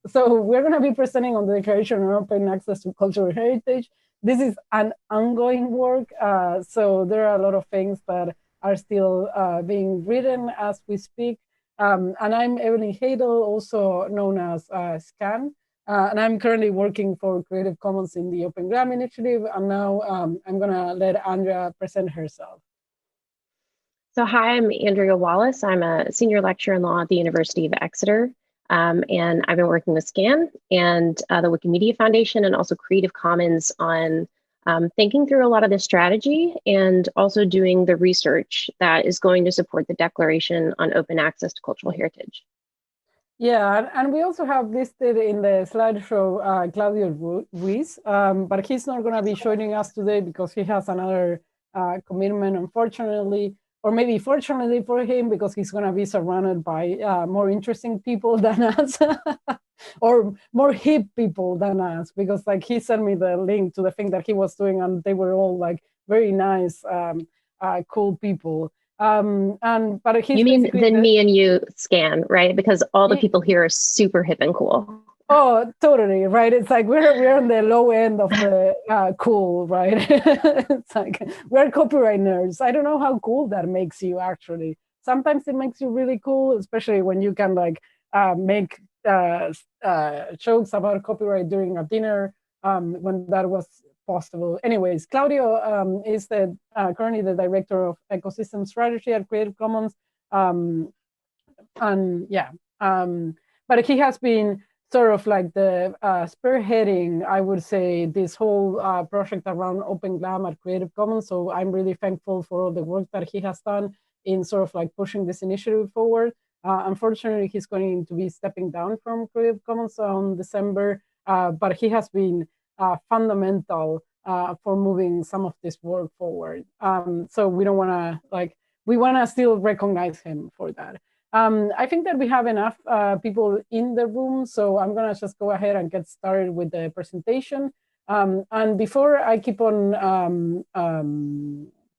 So we're going to be presenting on the Declaration on Open Access to Cultural Heritage. This is an ongoing work, so there are a lot of things that are still being written as we speak. And I'm Evelin Heidel, also known as SCAN, and I'm currently working for Creative Commons in the Open GLAM initiative. And now I'm going to let Andrea present herself. So hi, I'm Andrea Wallace. I'm a senior lecturer in law at the University of Exeter. And I've been working with SCAN and the Wikimedia Foundation and also Creative Commons on thinking through a lot of this strategy and also doing the research that is going to support the Declaration on Open Access to Cultural Heritage. Yeah, and we also have listed in the slideshow Claudio Ruiz, but he's not going to be joining us today because he has another commitment, unfortunately, or maybe fortunately for him, because he's going to be surrounded by more interesting people than us, or more hip people than us, because like he sent me the link to the thing that he was doing, and they were all like very nice, cool people. But he's You mean the me and you scan, right? Because all the people here are super hip and cool. Oh, totally, right. It's like we're on the low end of the cool, right? It's like we're copyright nerds. I don't know how cool that makes you actually. Sometimes it makes you really cool, especially when you can like make jokes about copyright during a dinner, when that was possible. Anyways, Claudio is the currently the director of ecosystem strategy at Creative Commons, and yeah, but he has been sort of like the spearheading, I would say, this whole project around Open GLAM at Creative Commons. So I'm really thankful for all the work that he has done in sort of like pushing this initiative forward. Unfortunately, he's going to be stepping down from Creative Commons on December, but he has been fundamental for moving some of this work forward. So we don't want to like, we want to still recognize him for that. I think that we have enough people in the room, so I'm going to just go ahead and get started with the presentation. And before I keep on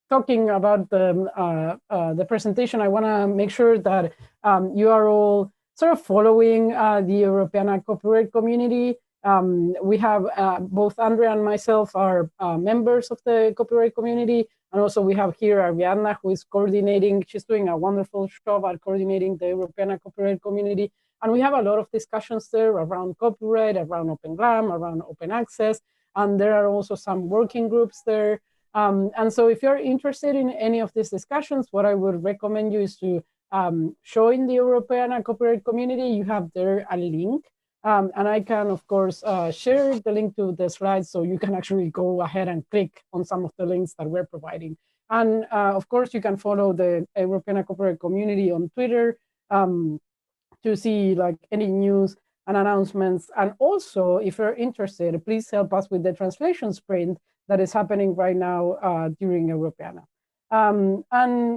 talking about the presentation, I want to make sure that you are all sort of following the Europeana copyright community. We have both Andrea and myself are members of the copyright community. And also we have here Ariadna, who is coordinating. She's doing a wonderful job at coordinating the European copyright community. And we have a lot of discussions there around copyright, around Open GLAM, around open access. And there are also some working groups there. And so if you're interested in any of these discussions, what I would recommend you is to join the European copyright community. You have there a link. And I can, of course, share the link to the slides so you can actually go ahead and click on some of the links that we're providing. And of course, you can follow the European Copyright community on Twitter to see like any news and announcements. And also, if you're interested, please help us with the translation sprint that is happening right now during Europeana. And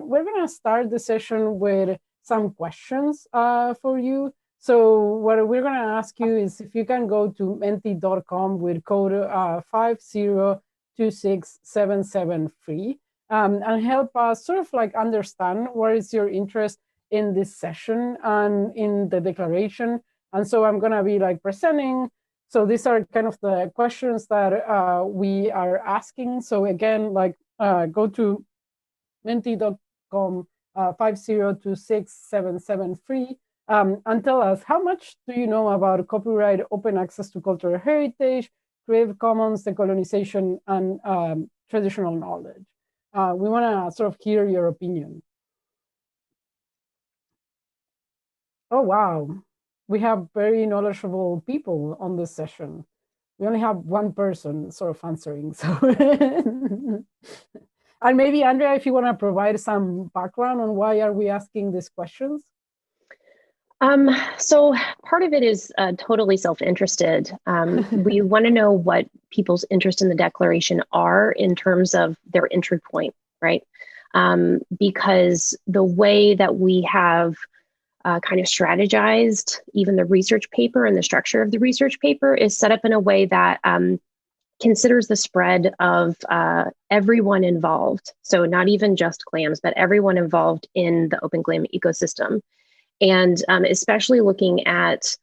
we're going to start the session with some questions for you. So what we're going to ask you is if you can go to menti.com with code 5026773 and help us sort of like understand what is your interest in this session and in the declaration. And so I'm going to be like presenting. So these are kind of the questions that we are asking. So again, like go to menti.com 5026773. And tell us, how much do you know about copyright, open access to cultural heritage, Creative Commons, decolonization, and traditional knowledge? We want to sort of hear your opinion. Oh, wow. We have very knowledgeable people on this session. We only have one person sort of answering. So, and maybe, Andrea, if you want to provide some background on why are we asking these questions? So part of it is totally self-interested. We want to know what people's interest in the declaration are in terms of their entry point, right? Because the way that we have kind of strategized even the research paper and the structure of the research paper is set up in a way that considers the spread of everyone involved. So not even just GLAMs, but everyone involved in the Open GLAM ecosystem. And especially looking at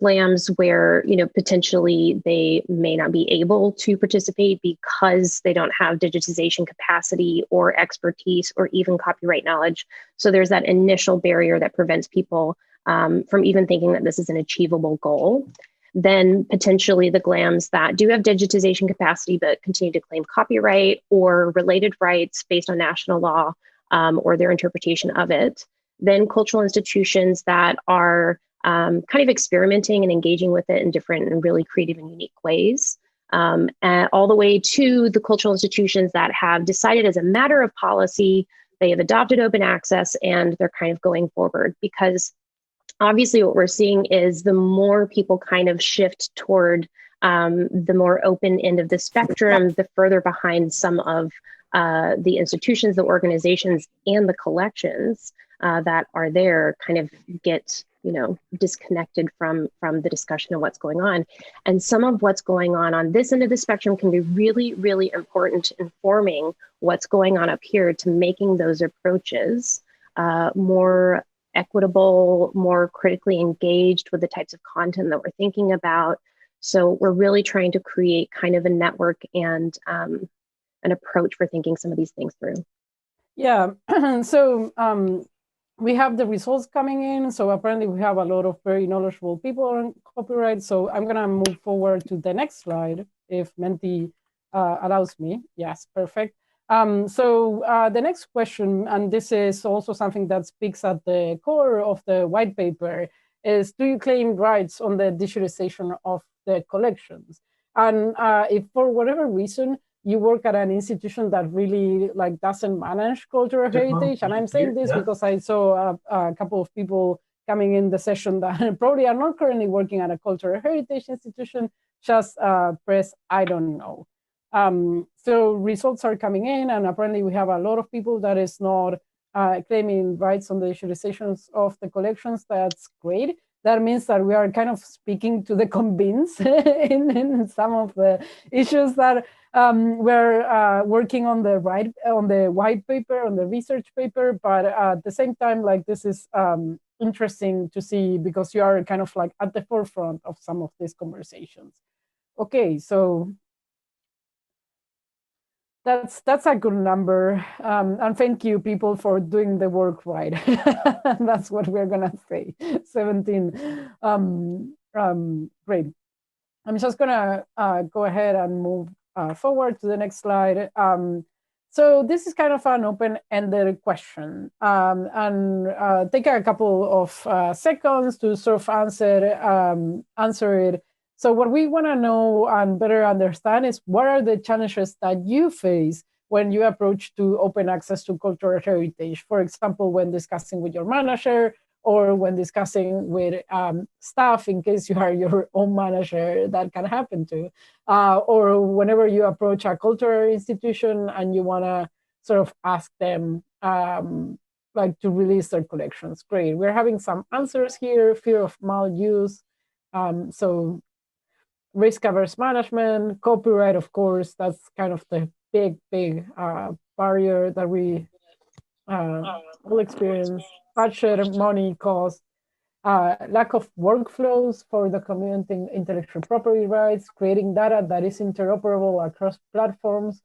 GLAMs where, potentially they may not be able to participate because they don't have digitization capacity or expertise or even copyright knowledge. So there's that initial barrier that prevents people from even thinking that this is an achievable goal. Then potentially the GLAMs that do have digitization capacity but continue to claim copyright or related rights based on national law or their interpretation of it. Then cultural institutions that are kind of experimenting and engaging with it in different and really creative and unique ways. And all the way to the cultural institutions that have decided as a matter of policy, they have adopted open access and they're kind of going forward, because obviously what we're seeing is the more people kind of shift toward the more open end of the spectrum, the further behind some of the institutions, the organizations, and the collections that are there kind of get disconnected from the discussion of what's going on. And some of what's going on this end of the spectrum can be really, really important in forming what's going on up here to making those approaches more equitable, more critically engaged with the types of content that we're thinking about. So we're really trying to create kind of a network and an approach for thinking some of these things through. Yeah, so we have the results coming in. So apparently we have a lot of very knowledgeable people on copyright. So I'm gonna move forward to the next slide if Menti allows me. Yes, perfect. So the next question, and this is also something that speaks at the core of the white paper, is do you claim rights on the digitization of the collections? And if for whatever reason you work at an institution that really doesn't manage cultural heritage, and I'm saying this because I saw a couple of people coming in the session that probably are not currently working at a cultural heritage institution, just press I don't know. So results are coming in, and apparently we have a lot of people that is not claiming rights on the digitizations of the collections. That's great. That means that we are kind of speaking to the convinced in some of the issues that we're working on the white paper, on the research paper. But at the same time, this is interesting to see because you are kind of at the forefront of some of these conversations. Okay, so that's a good number, and thank you people for doing the work right. That's what we're gonna say. 17. Great. I'm just gonna go ahead and move forward to the next slide. So this is kind of an open-ended question, and take a couple of seconds to sort of answer it. So what we want to know and better understand is what are the challenges that you face when you approach to open access to cultural heritage? For example, when discussing with your manager or when discussing with staff, in case you are your own manager, that can happen to, or whenever you approach a cultural institution and you want to sort of ask them to release their collections. Great, we're having some answers here. Fear of maluse. So risk-averse management, copyright, of course, that's kind of the big barrier that we will experience. Budget, money, cost, lack of workflows for documenting intellectual property rights, creating data that is interoperable across platforms,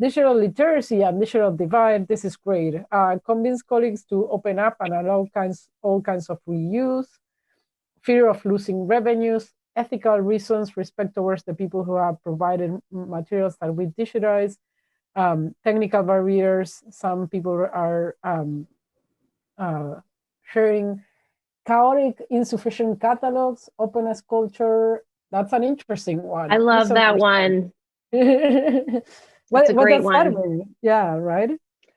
digital literacy and digital divide. This is great. Convince colleagues to open up and allow all kinds of reuse, fear of losing revenues, ethical reasons, respect towards the people who have provided materials that we digitize, technical barriers. Some people are sharing chaotic, insufficient catalogs, openness culture. That's an interesting one. I love that one. That's a great one. Yeah, right?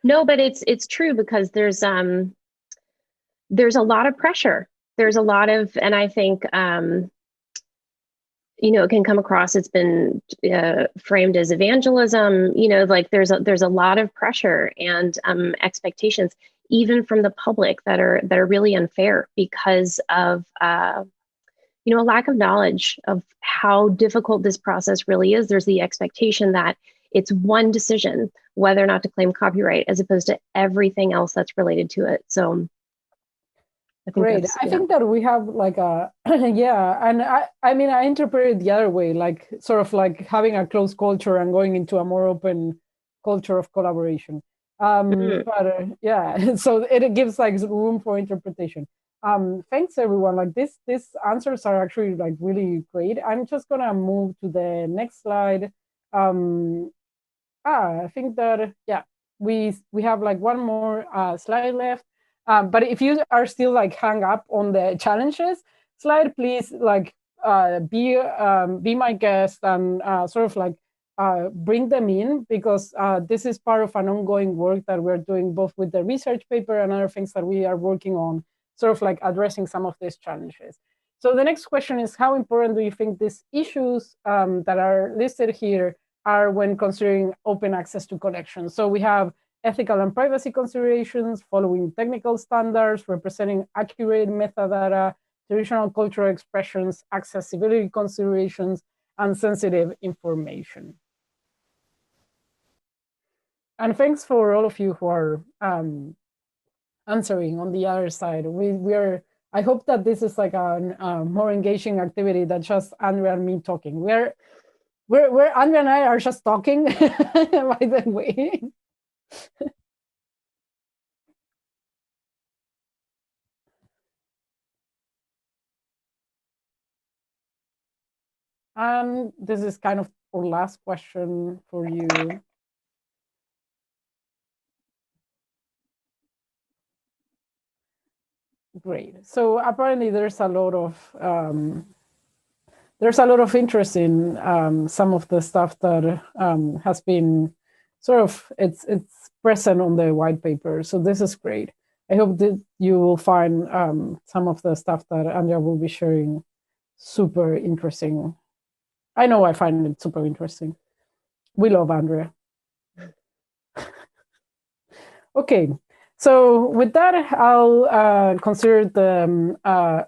No, but it's true because there's a lot of pressure. There's a lot of, and I think it can come across, it's been framed as evangelism, there's a lot of pressure and expectations, even from the public that are really unfair because of, a lack of knowledge of how difficult this process really is. There's the expectation that it's one decision, whether or not to claim copyright, as opposed to everything else that's related to it. So Great. I think that we have like a, yeah. And I mean, I interpret it the other way, like sort of like having a closed culture and going into a more open culture of collaboration. But yeah, so it gives like room for interpretation. Thanks everyone. Like these answers are actually like really great. I'm just gonna move to the next slide. I think that, yeah, we have like one more slide left. But if you are still like hung up on the challenges slide, please like be my guest and sort of like bring them in, because this is part of an ongoing work that we're doing both with the research paper and other things that we are working on, sort of like addressing some of these challenges. So the next question is, how important do you think these issues that are listed here are when considering open access to collections? So we have ethical and privacy considerations, following technical standards, representing accurate metadata, traditional cultural expressions, accessibility considerations, and sensitive information. And thanks for all of you who are answering on the other side. We are, I hope that this is like a more engaging activity than just Andrea and me talking. We're Andrea and I are just talking, by the way. And this is kind of our last question for you. Great. So apparently there's a lot of interest in some of the stuff that has been sort of it's present on the white paper. So this is great. I hope that you will find some of the stuff that Andrea will be sharing super interesting. I know I find it super interesting. We love Andrea. Okay, so with that, I'll consider the,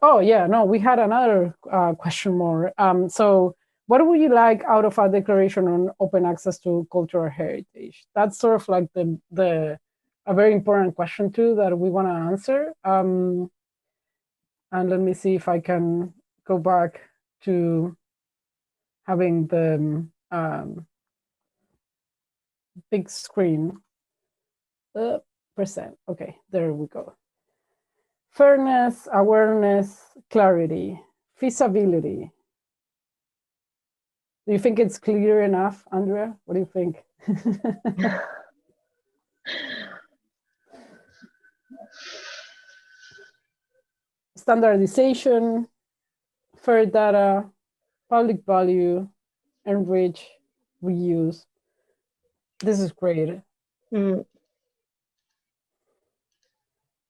oh yeah, no, we had another question more. So what would you like out of a declaration on open access to cultural heritage? That's sort of like a very important question too that we want to answer. And let me see if I can go back to having the big screen. Present. Okay, there we go. Fairness, awareness, clarity, feasibility. Do you think it's clear enough, Andrea? What do you think? Standardization, fair data, public value, enrich, reuse. This is great.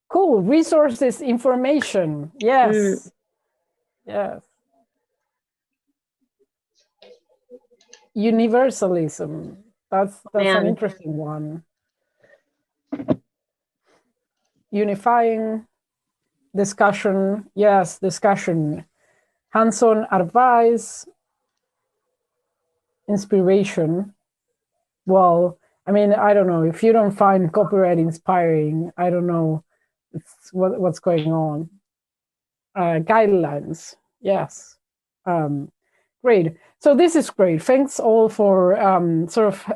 Cool. Resources, information. Yes. Yes. Universalism. That's an interesting one. Unifying, discussion. Yes, discussion. Hands-on advice, inspiration. Well, I mean, I don't know. If you don't find copyright inspiring, I don't know what's going on. Guidelines. Yes. Great. So this is great. Thanks all for sort of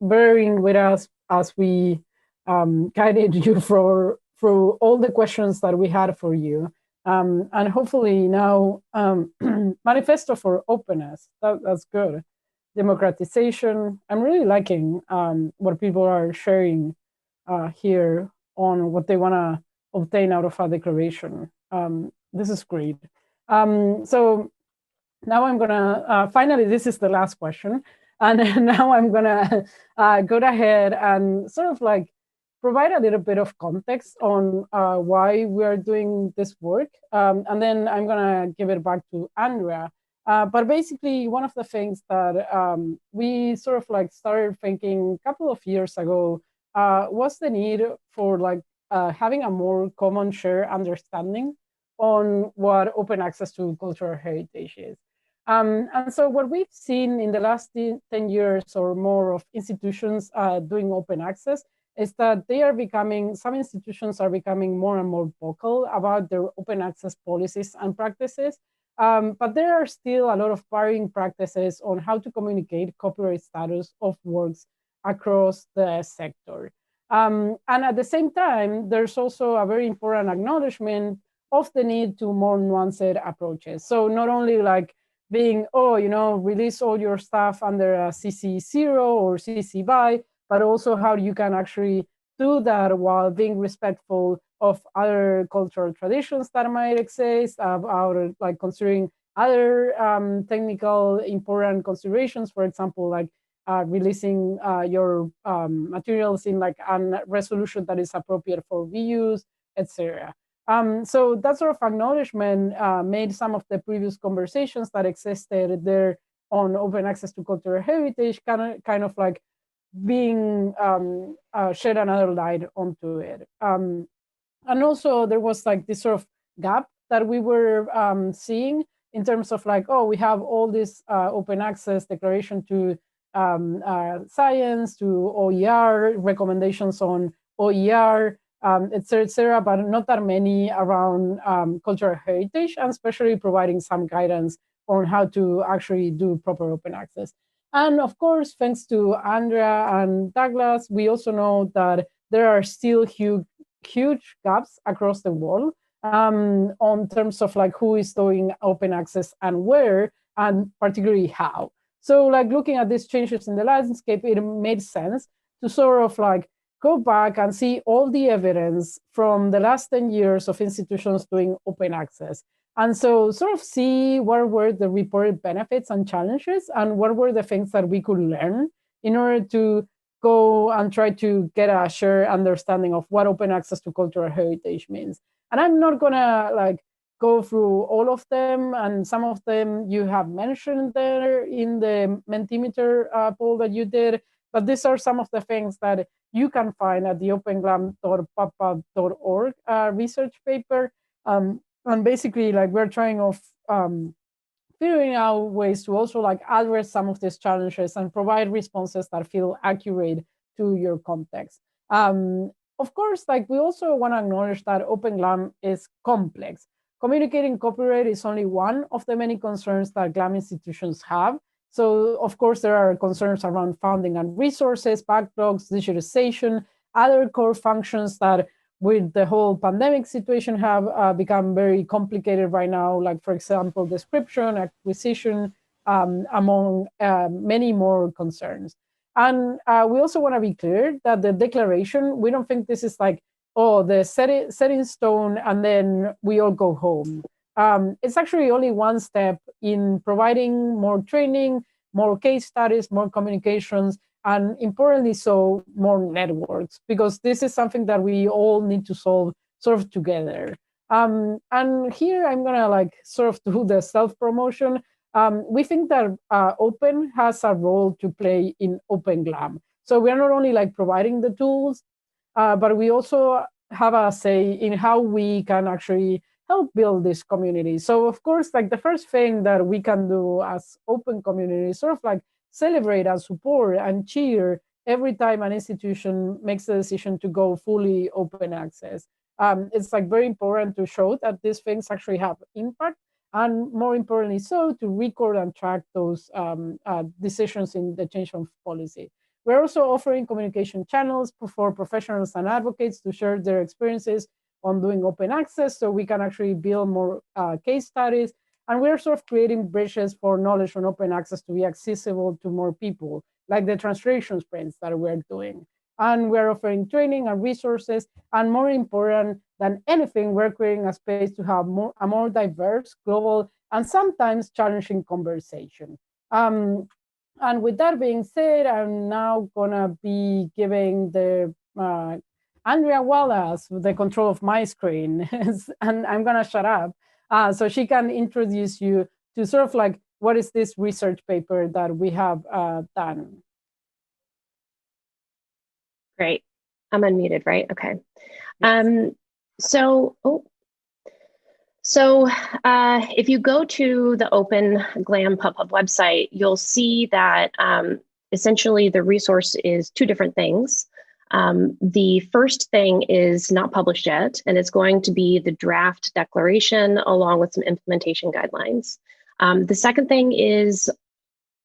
bearing with us as we guided you through all the questions that we had for you. And hopefully now manifesto for openness. That's good. Democratization. I'm really liking what people are sharing here on what they want to obtain out of a declaration. This is great. So now I'm gonna, finally, this is the last question. And now I'm gonna go ahead and sort of like provide a little bit of context on why we are doing this work. And then I'm gonna give it back to Andrea. But basically, one of the things that we sort of like started thinking a couple of years ago was the need for like having a more common shared understanding on what open access to cultural heritage is. And so what we've seen in the last 10 years or more of institutions doing open access is that some institutions are becoming more and more vocal about their open access policies and practices. But there are still a lot of varying practices on how to communicate copyright status of works across the sector. And at the same time, there's also a very important acknowledgement of the need to more nuanced approaches. So not only like being, release all your stuff under a CC0 or CC BY, but also how you can actually do that while being respectful of other cultural traditions that might exist, about like considering other technical important considerations, for example, like releasing your materials in like a resolution that is appropriate for reuse, etc. So that sort of acknowledgement made some of the previous conversations that existed there on open access to cultural heritage kind of like being shed another light onto it. And also there was like this sort of gap that we were seeing in terms of like, oh, we have all this open access declaration to science, to OER, recommendations on OER, et cetera, but not that many around cultural heritage, and especially providing some guidance on how to actually do proper open access. And of course, thanks to Andrea and Douglas, we also know that there are still huge gaps across the world on terms of like who is doing open access and where, and particularly how. So like looking at these changes in the landscape, it made sense to sort of like go back and see all the evidence from the last 10 years of institutions doing open access. And so sort of see what were the reported benefits and challenges, and what were the things that we could learn in order to go and try to get a shared understanding of what open access to cultural heritage means. And I'm not gonna like go through all of them, and some of them you have mentioned there in the Mentimeter poll that you did, but these are some of the things that you can find at the openglam.papad.org research paper. And basically, like we're trying of figuring out ways to also like address some of these challenges and provide responses that feel accurate to your context. Of course, like we also want to acknowledge that Open GLAM is complex. Communicating copyright is only one of the many concerns that GLAM institutions have. So of course, there are concerns around funding and resources, backlogs, digitization, other core functions that with the whole pandemic situation have become very complicated right now, like, for example, description, acquisition, among many more concerns. And we also want to be clear that the declaration, we don't think this is like, oh, the set in stone and then we all go home. It's actually only one step in providing more training, more case studies, more communications, and importantly so, more networks, because this is something that we all need to solve sort of together. And here I'm gonna like sort of do the self-promotion. We think that Open has a role to play in Open GLAM. So we are not only like providing the tools, but we also have a say in how we can actually help build this community. So of course, like the first thing that we can do as Open community is sort of like celebrate and support and cheer every time an institution makes the decision to go fully open access. It's like very important to show that these things actually have impact, and more importantly so, to record and track those decisions in the change of policy. We're also offering communication channels for professionals and advocates to share their experiences on doing open access, so we can actually build more case studies. And we're sort of creating bridges for knowledge on open access to be accessible to more people, like the translation sprints that we're doing. And we're offering training and resources. And more important than anything, we're creating a space to have a more diverse, global, and sometimes challenging conversation. And with that being said, I'm now gonna be giving the Andrea Wallace the control of my screen, and I'm gonna shut up. So she can introduce you to sort of like, what is this research paper that we have done? Great. I'm unmuted, right? Okay. Yes. So if you go to the Open GLAM PubHub website, you'll see that essentially the resource is two different things. The first thing is not published yet, and it's going to be the draft declaration along with some implementation guidelines. The second thing is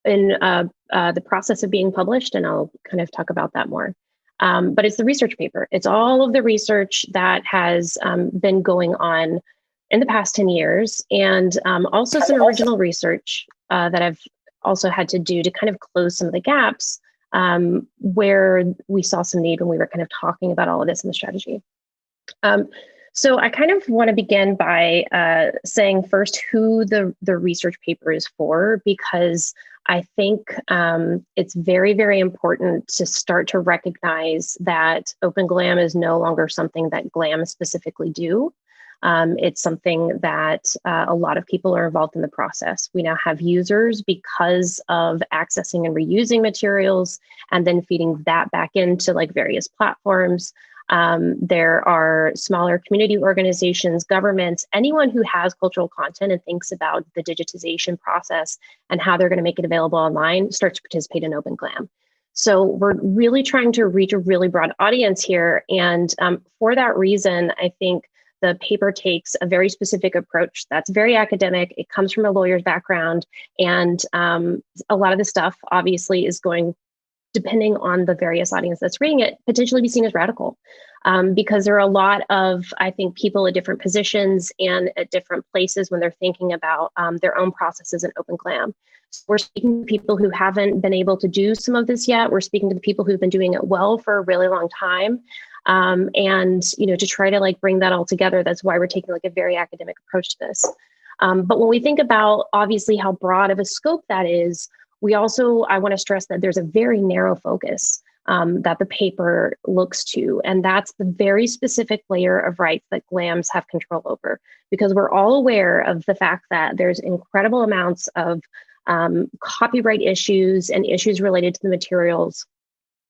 in the process of being published, and I'll kind of talk about that more. But it's the research paper. It's all of the research that has been going on in the past 10 years, and also some original research that I've also had to do to kind of close some of the gaps where we saw some need when we were kind of talking about all of this in the strategy. So I kind of want to begin by saying first who the research paper is for, because I think it's very, very important to start to recognize that Open GLAM is no longer something that GLAM specifically do. It's something that a lot of people are involved in the process. We now have users because of accessing and reusing materials and then feeding that back into like various platforms. There are smaller community organizations, governments, anyone who has cultural content and thinks about the digitization process and how they're going to make it available online starts to participate in Open GLAM. So we're really trying to reach a really broad audience here. And for that reason, I think the paper takes a very specific approach that's very academic. It comes from a lawyer's background. And a lot of the stuff obviously is going, depending on the various audience that's reading it, potentially be seen as radical. Because there are a lot of, I think, people at different positions and at different places when they're thinking about their own processes in Open GLAM. So we're speaking to people who haven't been able to do some of this yet. We're speaking to the people who've been doing it well for a really long time. And, you know, to try to like bring that all together, that's why we're taking like a very academic approach to this. But when we think about obviously how broad of a scope that is, we also, I want to stress that there's a very narrow focus that the paper looks to, and that's the very specific layer of rights that GLAMs have control over, because we're all aware of the fact that there's incredible amounts of copyright issues and issues related to the materials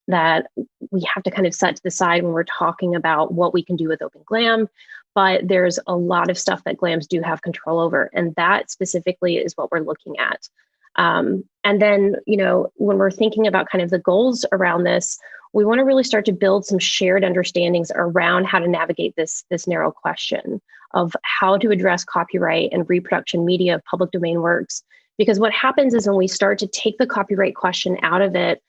that we have to kind of set to the side when we're talking about what we can do with Open GLAM. But there's a lot of stuff that GLAMs do have control over, and that specifically is what we're looking at. And then, you know, when we're thinking about kind of the goals around this, we want to really start to build some shared understandings around how to navigate this narrow question of how to address copyright and reproduction media of public domain works. Because what happens is when we start to take the copyright question out of it,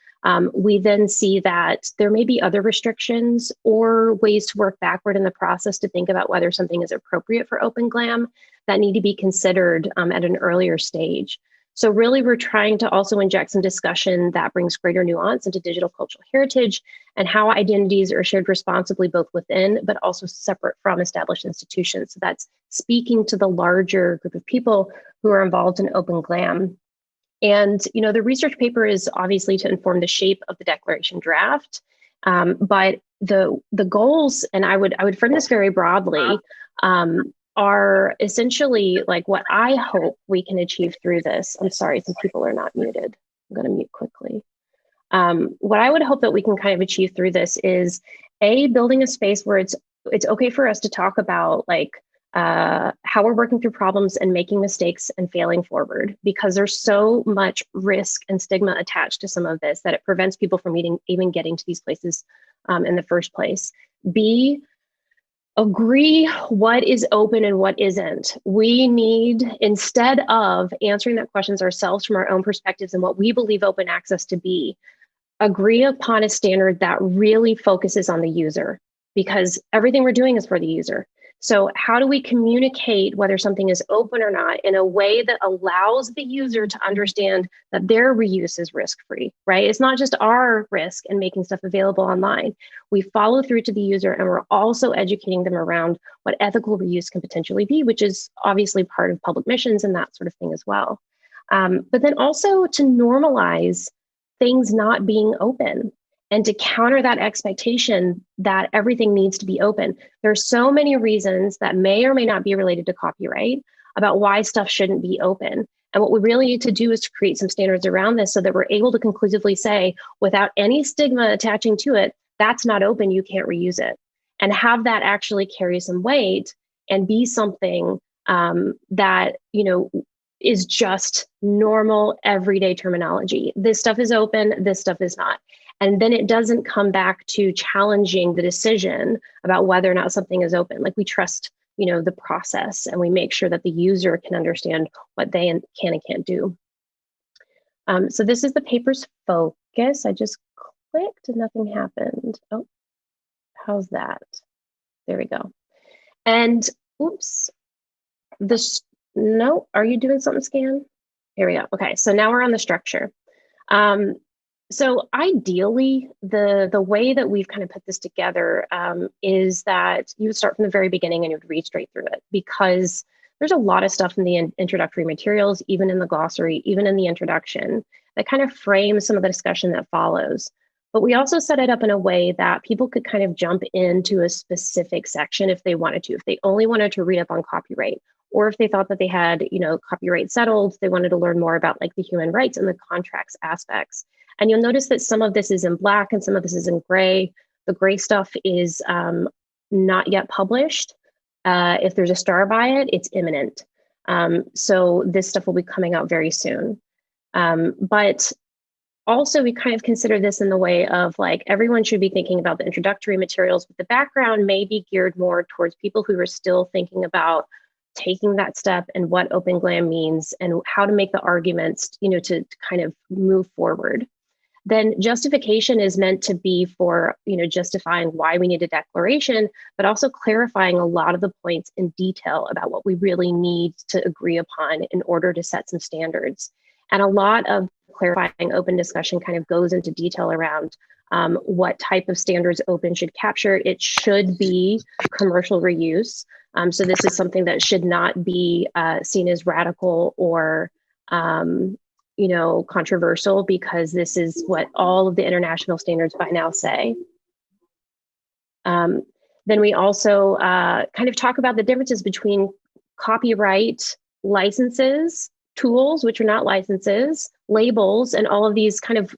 we then see that there may be other restrictions or ways to work backward in the process to think about whether something is appropriate for Open GLAM that need to be considered at an earlier stage. So really, we're trying to also inject some discussion that brings greater nuance into digital cultural heritage and how identities are shared responsibly both within, but also separate from established institutions. So that's speaking to the larger group of people who are involved in Open GLAM. And, you know, the research paper is obviously to inform the shape of the declaration draft, but the goals, and I would frame this very broadly, are essentially like what I hope we can achieve through this. I'm sorry, some people are not muted. I'm going to mute quickly. What I would hope that we can kind of achieve through this is building a space where it's okay for us to talk about like how we're working through problems and making mistakes and failing forward, because there's so much risk and stigma attached to some of this that it prevents people from even getting to these places in the first place. Agree what is open and what isn't. We need, instead of answering that questions ourselves from our own perspectives and what we believe open access to be, agree upon a standard that really focuses on the user, because everything we're doing is for the user. So how do we communicate whether something is open or not in a way that allows the user to understand that their reuse is risk-free, right? It's not just our risk in making stuff available online. We follow through to the user, and we're also educating them around what ethical reuse can potentially be, which is obviously part of public missions and that sort of thing as well. But then also to normalize things not being open, and to counter that expectation that everything needs to be open. There's so many reasons that may or may not be related to copyright about why stuff shouldn't be open. And what we really need to do is to create some standards around this so that we're able to conclusively say, without any stigma attaching to it, that's not open, you can't reuse it. And have that actually carry some weight and be something that, you know, is just normal everyday terminology. This stuff is open, this stuff is not. And then it doesn't come back to challenging the decision about whether or not something is open. Like we trust, the process, and we make sure that the user can understand what they can and can't do. So this is the paper's focus. I just clicked and nothing happened. Oh, how's that? There we go. And oops, no, are you doing something, Scan? Here we go. Okay, so now we're on the structure. So ideally, the way that we've kind of put this together is that you would start from the very beginning and you would read straight through it, because there's a lot of stuff in the introductory materials, even in the glossary, even in the introduction, that kind of frames some of the discussion that follows. But we also set it up in a way that people could kind of jump into a specific section if they wanted to, if they only wanted to read up on copyright, or if they thought that they had, copyright settled, they wanted to learn more about like the human rights and the contracts aspects. And you'll notice that some of this is in black and some of this is in gray. The gray stuff is not yet published. If there's a star by it, it's imminent. So this stuff will be coming out very soon. But also we kind of consider this in the way of like, everyone should be thinking about the introductory materials, but the background may be geared more towards people who are still thinking about taking that step and what open glam means and how to make the arguments, to kind of move forward. Then justification is meant to be for, justifying why we need a declaration, but also clarifying a lot of the points in detail about what we really need to agree upon in order to set some standards. And a lot of clarifying open discussion kind of goes into detail around what type of standards open should capture. It should be commercial reuse. So this is something that should not be seen as radical or controversial, because this is what all of the international standards by now say. Then we also kind of talk about the differences between copyright licenses, tools, which are not licenses, labels, and all of these kind of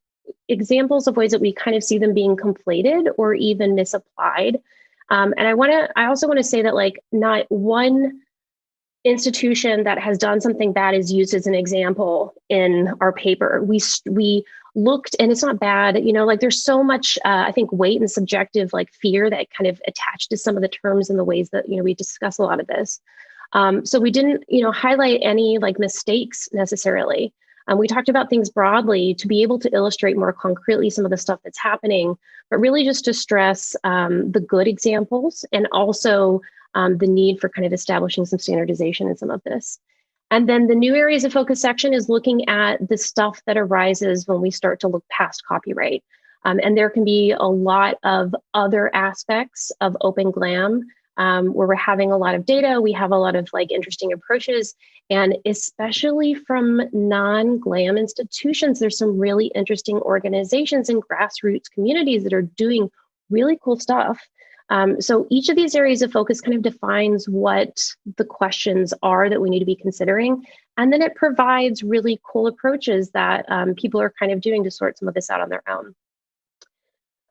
examples of ways that we kind of see them being conflated or even misapplied. And I also want to say that like not one institution that has done something bad is used as an example in our paper. We looked, and it's not bad, like there's so much, I think, weight and subjective like fear that kind of attached to some of the terms and the ways that, we discuss a lot of this. So we didn't, highlight any like mistakes necessarily. We talked about things broadly to be able to illustrate more concretely some of the stuff that's happening, but really just to stress the good examples and also the need for kind of establishing some standardization in some of this. And then the new areas of focus section is looking at the stuff that arises when we start to look past copyright. And there can be a lot of other aspects of open glam where we're having a lot of data. We have a lot of like interesting approaches, and especially from non-glam institutions, there's some really interesting organizations and grassroots communities that are doing really cool stuff. So each of these areas of focus kind of defines what the questions are that we need to be considering. And then it provides really cool approaches that people are kind of doing to sort some of this out on their own.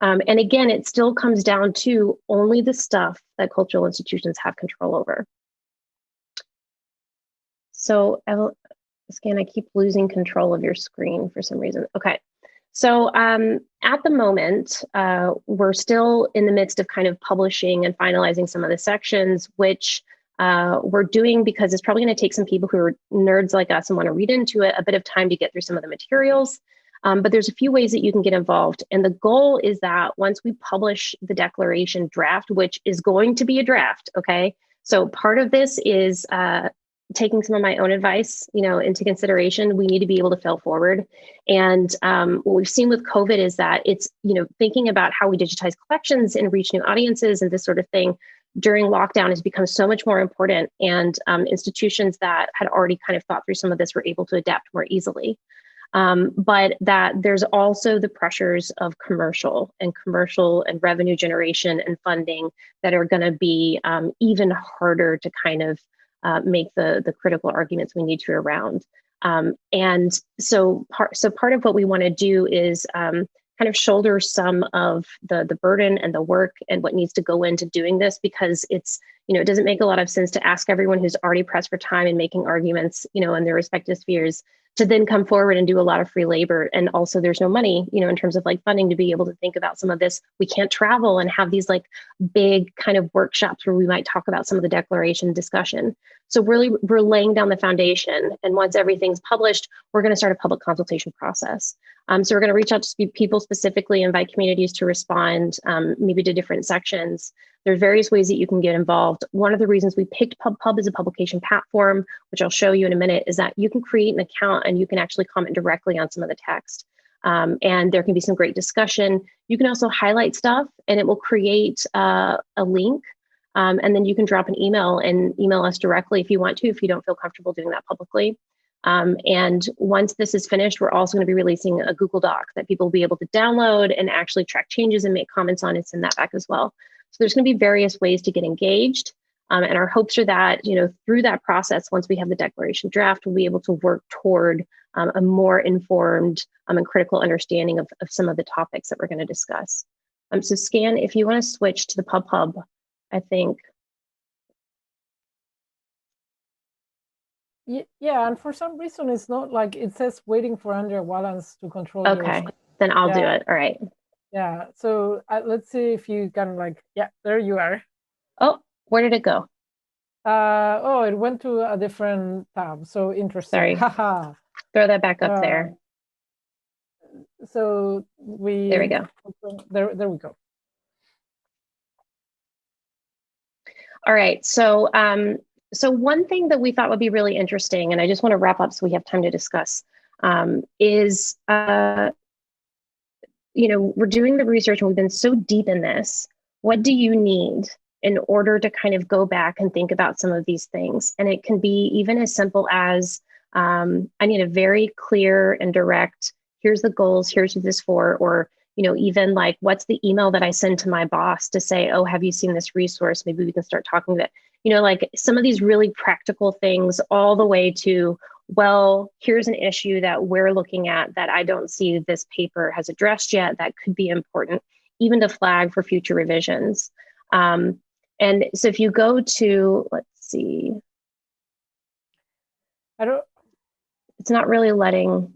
And again, it still comes down to only the stuff that cultural institutions have control over. So, Scan, I keep losing control of your screen for some reason. Okay. So at the moment, we're still in the midst of kind of publishing and finalizing some of the sections, which we're doing because it's probably going to take some people who are nerds like us and want to read into it a bit of time to get through some of the materials. But there's a few ways that you can get involved. And the goal is that once we publish the declaration draft, which is going to be a draft, okay? So part of this is taking some of my own advice, into consideration. We need to be able to fail forward. And what we've seen with COVID is that it's, thinking about how we digitize collections and reach new audiences and this sort of thing during lockdown has become so much more important. And institutions that had already kind of thought through some of this were able to adapt more easily. But that there's also the pressures of commercial and revenue generation and funding that are going to be even harder to kind of make the critical arguments we need to around. And so part of what we want to do is kind of shoulder some of the burden and the work and what needs to go into doing this, because it's, it doesn't make a lot of sense to ask everyone who's already pressed for time and making arguments, in their respective spheres to then come forward and do a lot of free labor. And also there's no money, in terms of like funding to be able to think about some of this. We can't travel and have these like big kind of workshops where we might talk about some of the declaration discussion. So really, we're laying down the foundation. And once everything's published, we're going to start a public consultation process. So we're going to reach out to people specifically, invite communities to respond, maybe to different sections. There's various ways that you can get involved. One of the reasons we picked PubPub as a publication platform, which I'll show you in a minute, is that you can create an account and you can actually comment directly on some of the text. And there can be some great discussion. You can also highlight stuff and it will create a link. And then you can drop an email and email us directly if you want to, if you don't feel comfortable doing that publicly. And once this is finished, we're also going to be releasing a Google Doc that people will be able to download and actually track changes and make comments on and send that back as well. So there's going to be various ways to get engaged. And our hopes are that, through that process, once we have the declaration draft, we'll be able to work toward a more informed and critical understanding of some of the topics that we're going to discuss. So Scan, if you want to switch to the PubPub, I think. Yeah, and for some reason, it's not like it says waiting for Andrea Wallace to control. Okay, then I'll do it. All right. Yeah, so let's see if you can there you are. Oh, where did it go? It went to a different tab. So interesting. Sorry. Haha. Throw that back up there. So there we go. There we go. All right. So one thing that we thought would be really interesting, and I just want to wrap up so we have time to discuss, is we're doing the research and we've been so deep in this. What do you need in order to kind of go back and think about some of these things? And it can be even as simple as, I need a very clear and direct, here's the goals, here's who this is for, or, even like, what's the email that I send to my boss to say, oh, have you seen this resource? Maybe we can start talking about, like some of these really practical things all the way to, well, here's an issue that we're looking at that I don't see this paper has addressed yet that could be important, even to flag for future revisions. And so if you go to, let's see. It's not really letting.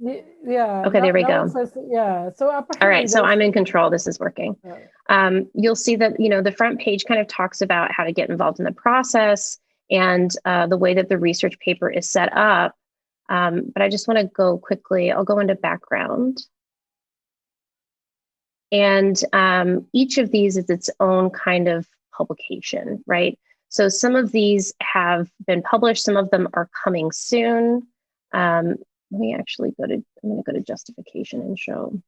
Yeah. Okay, there we go. Says, yeah. So all right. So I'm in control. This is working. Yeah. You'll see that, the front page kind of talks about how to get involved in the process and the way that the research paper is set up. But I just want to go quickly. I'll go into background. And each of these is its own kind of publication, right? So some of these have been published. Some of them are coming soon. Let me actually I'm going to go to justification and show.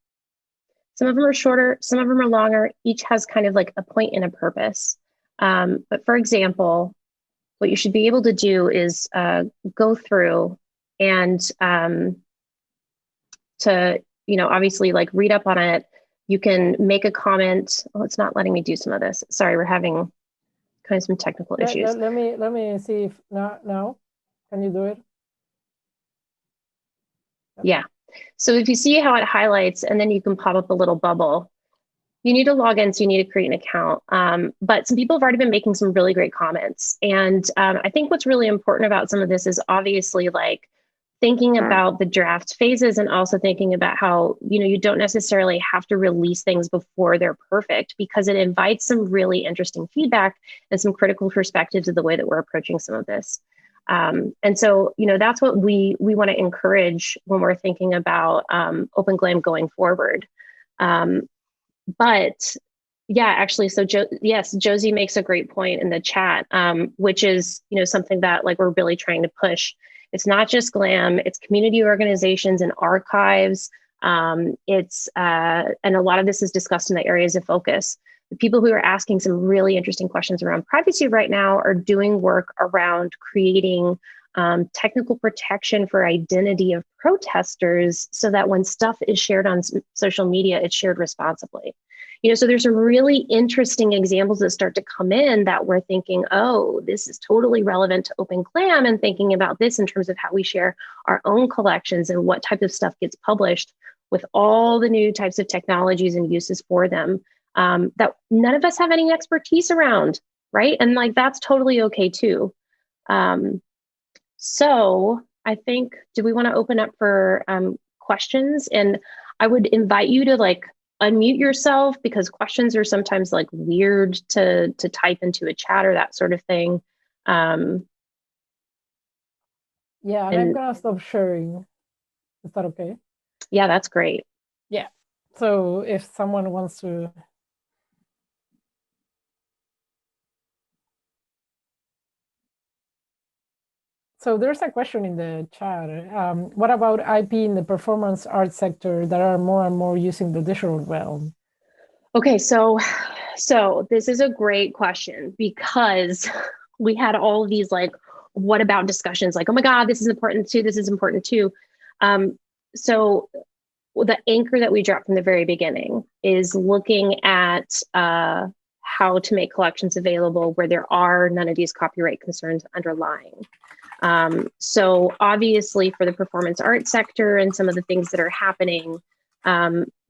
Some of them are shorter, some of them are longer. Each has kind of like a point and a purpose. But for example, what you should be able to do is go through and to, obviously like read up on it. You can make a comment. Oh, it's not letting me do some of this. Sorry, we're having kind of some technical issues. Let me see if now, can you do it? Yeah. So if you see how it highlights and then you can pop up a little bubble, you need to log in, so you need to create an account. But some people have already been making some really great comments. And I think what's really important about some of this is obviously like thinking about the draft phases and also thinking about how, you don't necessarily have to release things before they're perfect, because it invites some really interesting feedback and some critical perspectives of the way that we're approaching some of this. And so, that's what we want to encourage when we're thinking about Open GLAM going forward. But yeah, actually, so yes, Josie makes a great point in the chat, which is, something that like we're really trying to push. It's not just GLAM, it's community organizations and archives. And a lot of this is discussed in the areas of focus. The people who are asking some really interesting questions around privacy right now are doing work around creating technical protection for identity of protesters so that when stuff is shared on social media, it's shared responsibly. So there's some really interesting examples that start to come in that we're thinking, oh, this is totally relevant to Open GLAM, and thinking about this in terms of how we share our own collections and what type of stuff gets published with all the new types of technologies and uses for them. That none of us have any expertise around, right? And like, that's totally okay too. So I think, do we want to open up for questions? And I would invite you to like unmute yourself, because questions are sometimes like weird to type into a chat or that sort of thing. Yeah, and I'm gonna stop sharing. Is that okay? Yeah, that's great. Yeah. So if someone wants to. So there's a question in the chat. What about IP in the performance art sector that are more and more using the digital realm? Okay, so this is a great question, because we had all of these like, what about discussions, like, oh my God, this is important too, this is important too. So the anchor that we dropped from the very beginning is looking at how to make collections available where there are none of these copyright concerns underlying. So obviously for the performance art sector and some of the things that are happening,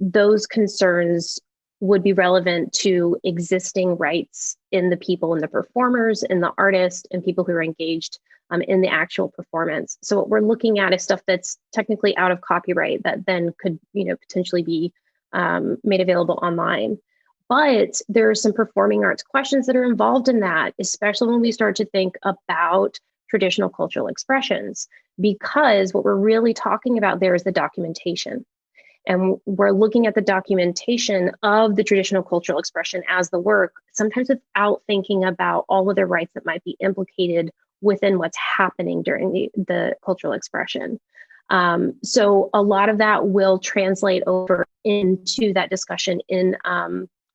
those concerns would be relevant to existing rights in the people and the performers and the artists and people who are engaged in the actual performance. So what we're looking at is stuff that's technically out of copyright that then could, potentially be made available online. But there are some performing arts questions that are involved in that, especially when we start to think about traditional cultural expressions, because what we're really talking about there is the documentation. And we're looking at the documentation of the traditional cultural expression as the work, sometimes without thinking about all of the rights that might be implicated within what's happening during the cultural expression. So a lot of that will translate over into that discussion in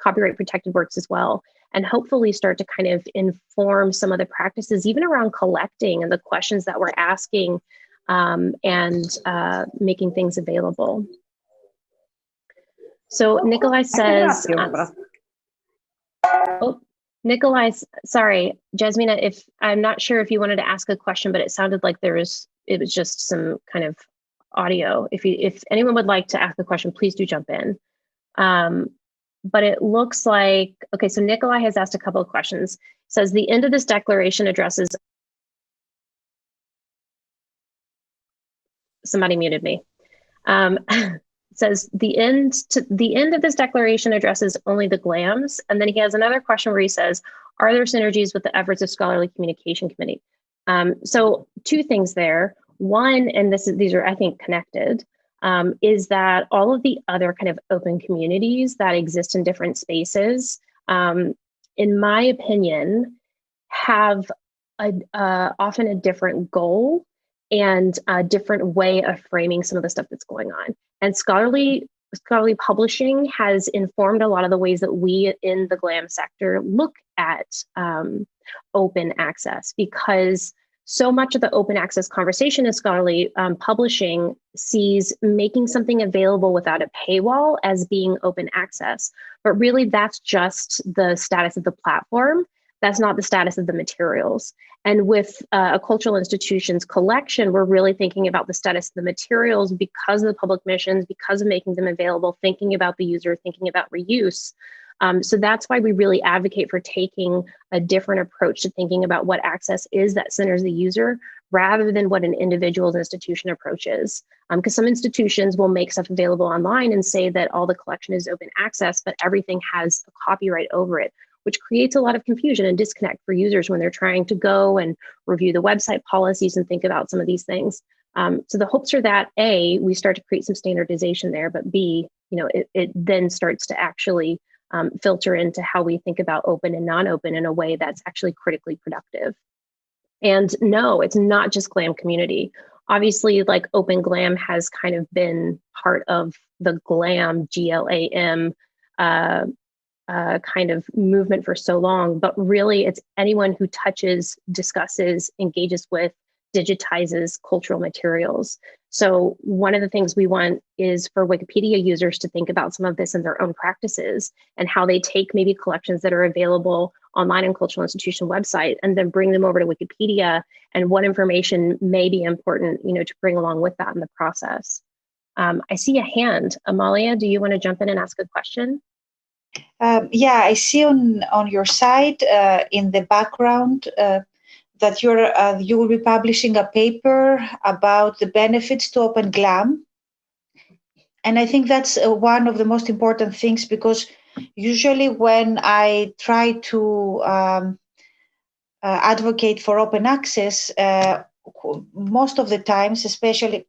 copyright protected works as well, and hopefully start to kind of inform some of the practices, even around collecting and the questions that we're asking, and making things available. So Nikolai says, Nikolai, sorry, Jasmina, if I'm not sure if you wanted to ask a question, but it sounded like it was just some kind of audio. If anyone would like to ask a question, please do jump in. But it looks like, okay, so Nikolai has asked a couple of questions. Says the end of this declaration addresses, somebody muted me. Says the end of this declaration addresses only the GLAMs. And then he has another question where he says, are there synergies with the efforts of Scholarly Communication Committee? So two things there. One, and these are, I think, connected, is that all of the other kind of open communities that exist in different spaces, in my opinion, have often a different goal and a different way of framing some of the stuff that's going on. And scholarly publishing has informed a lot of the ways that we in the GLAM sector look at open access, because so much of the open access conversation in scholarly publishing sees making something available without a paywall as being open access. But really, that's just the status of the platform. That's not the status of the materials. And with a cultural institution's collection, we're really thinking about the status of the materials because of the public missions, because of making them available, thinking about the user, thinking about reuse. So that's why we really advocate for taking a different approach to thinking about what access is that centers the user, rather than what an individual's institution approaches. Because some institutions will make stuff available online and say that all the collection is open access, but everything has a copyright over it, which creates a lot of confusion and disconnect for users when they're trying to go and review the website policies and think about some of these things. So the hopes are that A, we start to create some standardization there, but B, it then starts to actually filter into how we think about open and non-open in a way that's actually critically productive. And no, it's not just GLAM community. Obviously, like Open GLAM has kind of been part of the GLAM, GLAM, kind of movement for so long, but really it's anyone who touches, discusses, engages with, digitizes cultural materials. So one of the things we want is for Wikipedia users to think about some of this in their own practices and how they take maybe collections that are available online on cultural institution website and then bring them over to Wikipedia, and what information may be important, to bring along with that in the process. I see a hand. Amalia, do you want to jump in and ask a question? Yeah, I see on your site in the background that you will be publishing a paper about the benefits to Open Glam, and I think that's one of the most important things, because usually when I try to advocate for open access, most of the times, especially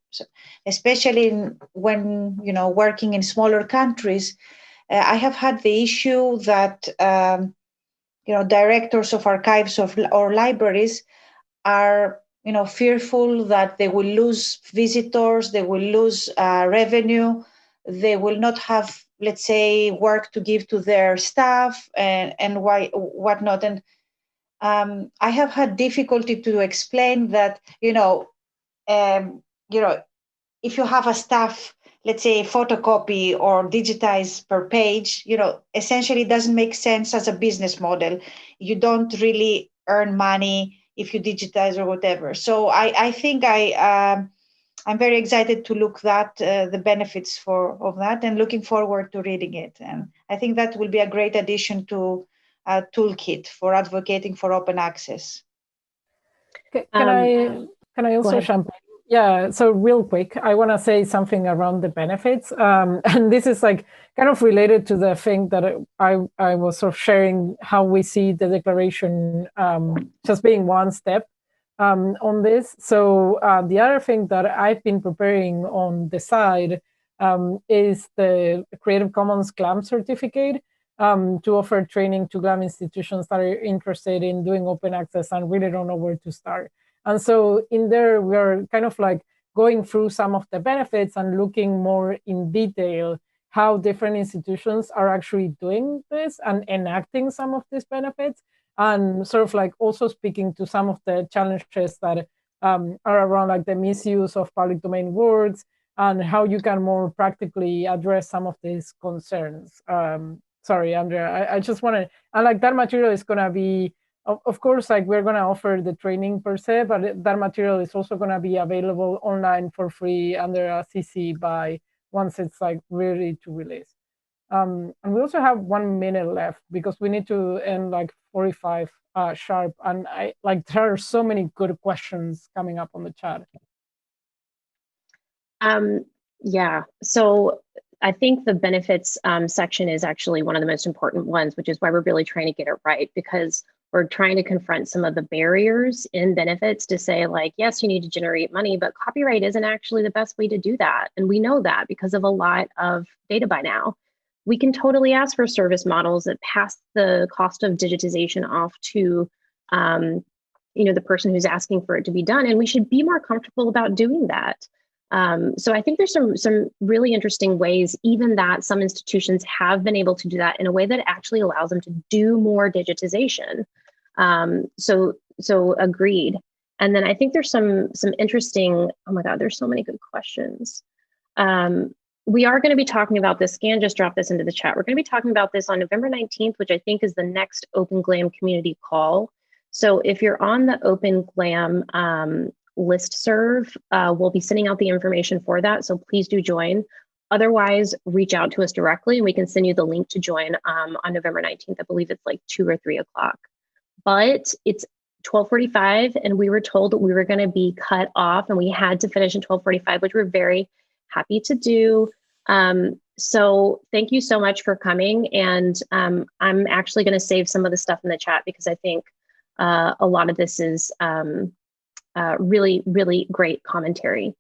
when working in smaller countries, I have had the issue that directors of archives or libraries are fearful that they will lose visitors, they will lose revenue, they will not have, let's say, work to give to their staff and whatnot. And I have had difficulty to explain that if you have a staff, let's say, photocopy or digitize per page, essentially it doesn't make sense as a business model. You don't really earn money if you digitize or whatever. So I think I'm very excited to look at the benefits of that, and looking forward to reading it. And I think that will be a great addition to a toolkit for advocating for open access. Can I also jump in? Yeah, so real quick, I want to say something around the benefits. And this is like kind of related to the thing that I was sort of sharing, how we see the declaration just being one step on this. So the other thing that I've been preparing on the side is the Creative Commons GLAM certificate to offer training to GLAM institutions that are interested in doing open access and really don't know where to start. And so in there, we're kind of like going through some of the benefits and looking more in detail how different institutions are actually doing this and enacting some of these benefits, and sort of like also speaking to some of the challenges that are around like the misuse of public domain words and how you can more practically address some of these concerns. Sorry, Andrea, I just want to, and like that material is going to be, of course, like we're going to offer the training per se, but that material is also going to be available online for free under a CC by once it's like ready to release. And we also have 1 minute left because we need to end like 45 sharp. And there are so many good questions coming up on the chat. Yeah, so I think the benefits section is actually one of the most important ones, which is why we're really trying to get it right, because we're trying to confront some of the barriers in benefits to say, like, yes, you need to generate money, but copyright isn't actually the best way to do that. And we know that because of a lot of data by now. We can totally ask for service models that pass the cost of digitization off to the person who's asking for it to be done. And we should be more comfortable about doing that. So I think there's some really interesting ways, even that some institutions have been able to do that in a way that actually allows them to do more digitization. So agreed. And then I think there's some interesting, oh my God, there's so many good questions. We are going to be talking about this. Scan just dropped this into the chat. We're going to be talking about this on November 19th, which I think is the next Open GLAM community call. So if you're on the Open GLAM listserv, we'll be sending out the information for that. So please do join. Otherwise, reach out to us directly and we can send you the link to join on November 19th. I believe it's like 2 or 3 o'clock. But it's 12:45 and we were told that we were going to be cut off and we had to finish at 12:45, which we're very happy to do. So thank you so much for coming. And I'm actually going to save some of the stuff in the chat because I think a lot of this is really, really great commentary.